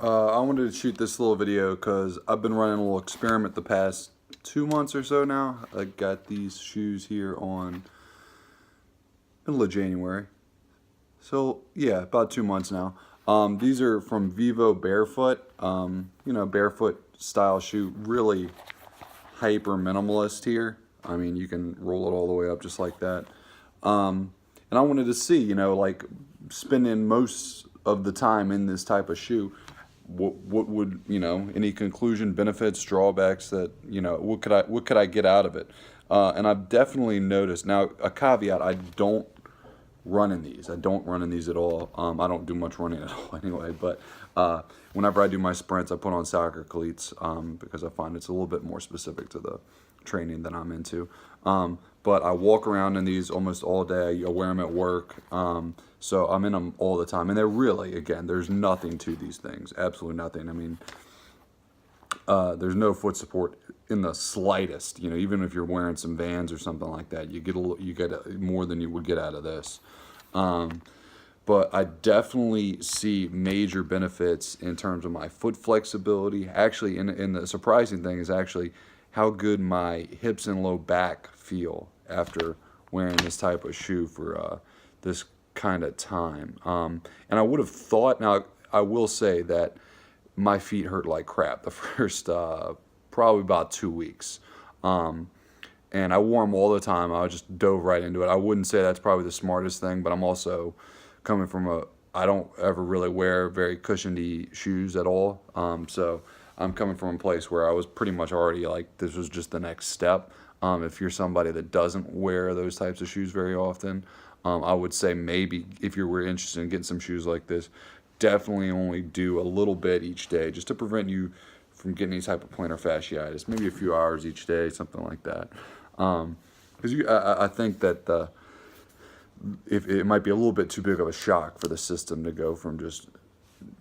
I wanted to shoot this little video because I've been running a little experiment the past 2 months or so now. I got these shoes here on middle of January. So yeah, about 2 months now. These are from Vivo Barefoot. Barefoot style shoe, really hyper minimalist here. I mean, you can roll it all the way up just like that. And I wanted to see, like spending most of the time in this type of shoe, what would, any conclusion, benefits, drawbacks that, what could I get out of it? And I've definitely noticed, now a caveat, I don't run in these. I don't run in these at all. I don't do much running at all anyway, but whenever I do my sprints, I put on soccer cleats because I find it's a little bit more specific to the training that I'm into. But I walk around in these almost all day. I wear them at work. So I'm in them all the time. And they're really, again, there's nothing to these things. Absolutely nothing. I mean, there's no foot support in the slightest. Even if you're wearing some Vans or something like that, you get more than you would get out of this. But I definitely see major benefits in terms of my foot flexibility. Actually, and the surprising thing is actually how good my hips and low back feel after wearing this type of shoe for this kind of time. And I would have thought, now I will say that my feet hurt like crap the first probably about 2 weeks. And I wore them all the time. I just dove right into it. I wouldn't say that's probably the smartest thing, but I'm also coming from I don't ever really wear very cushiony shoes at all. So I'm coming from a place where I was pretty much already like, this was just the next step. If you're somebody that doesn't wear those types of shoes very often, I would say maybe if you were interested in getting some shoes like this, definitely only do a little bit each day just to prevent you from getting any type of plantar fasciitis. Maybe a few hours each day, something like that. Because I think that if it might be a little bit too big of a shock for the system to go from just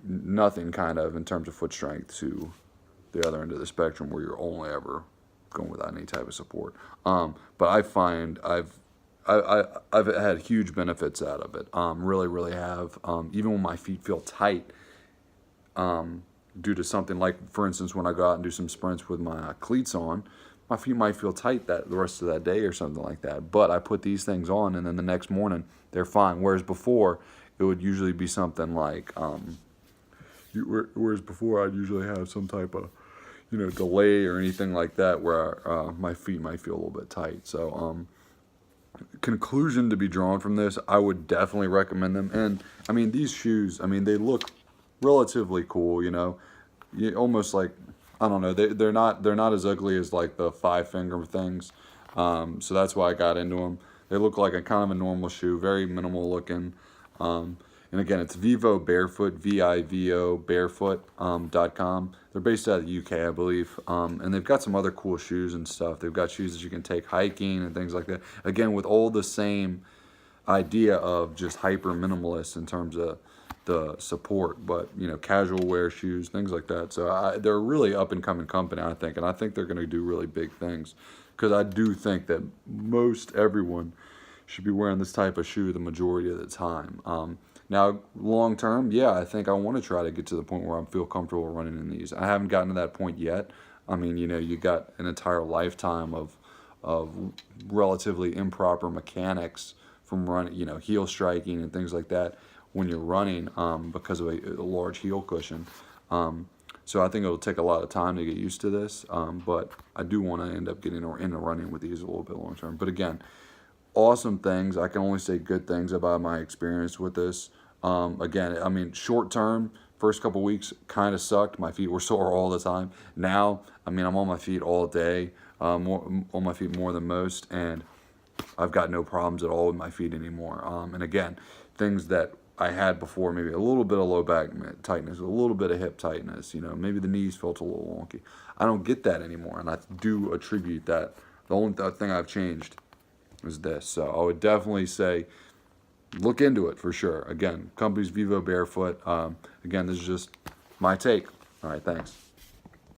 nothing kind of in terms of foot strength to the other end of the spectrum where you're only ever going without any type of support. But I find I've had huge benefits out of it. Really have. Even when my feet feel tight, due to something like, for instance, when I go out and do some sprints with my cleats on, my feet might feel tight the rest of that day or something like that. But I put these things on, and then the next morning they're fine. Whereas before, it would usually be something like, whereas before I'd usually have some type of, delay or anything like that where my feet might feel a little bit tight. So, conclusion to be drawn from this, I would definitely recommend them. And I mean, these shoes, I mean, they look relatively cool. Almost like, I don't know, they're not as ugly as like the 5-finger things. So that's why I got into them. They look like a kind of a normal shoe, very minimal looking. And again, it's Vivo Barefoot, VIVO barefoot.com. They're based out of the UK, I believe. And they've got some other cool shoes and stuff. They've got shoes that you can take hiking and things like that. Again, with all the same idea of just hyper minimalist in terms of the support, but casual wear shoes, things like that. So they're a really up and coming company, I think, and I think they're going to do really big things, because I do think that most everyone should be wearing this type of shoe the majority of the time. Now, long term, yeah, I think I want to try to get to the point where I feel comfortable running in these. I haven't gotten to that point yet. I mean, you got an entire lifetime of relatively improper mechanics from running, heel striking and things like that when you're running because of a large heel cushion. So I think it'll take a lot of time to get used to this, but I do want to end up getting into running with these a little bit long term. But again, awesome things. I can only say good things about my experience with this. Again, I mean, short term, first couple weeks kind of sucked. My feet were sore all the time. Now, I mean, I'm on my feet all day, on my feet more than most, and I've got no problems at all with my feet anymore. And again, things that I had before, maybe a little bit of low back tightness, a little bit of hip tightness, maybe the knees felt a little wonky. I don't get that anymore, and I do attribute that. The only thing I've changed is this. So I would definitely say look into it for sure. Again, company's Vivo Barefoot. Again, this is just my take. All right, thanks.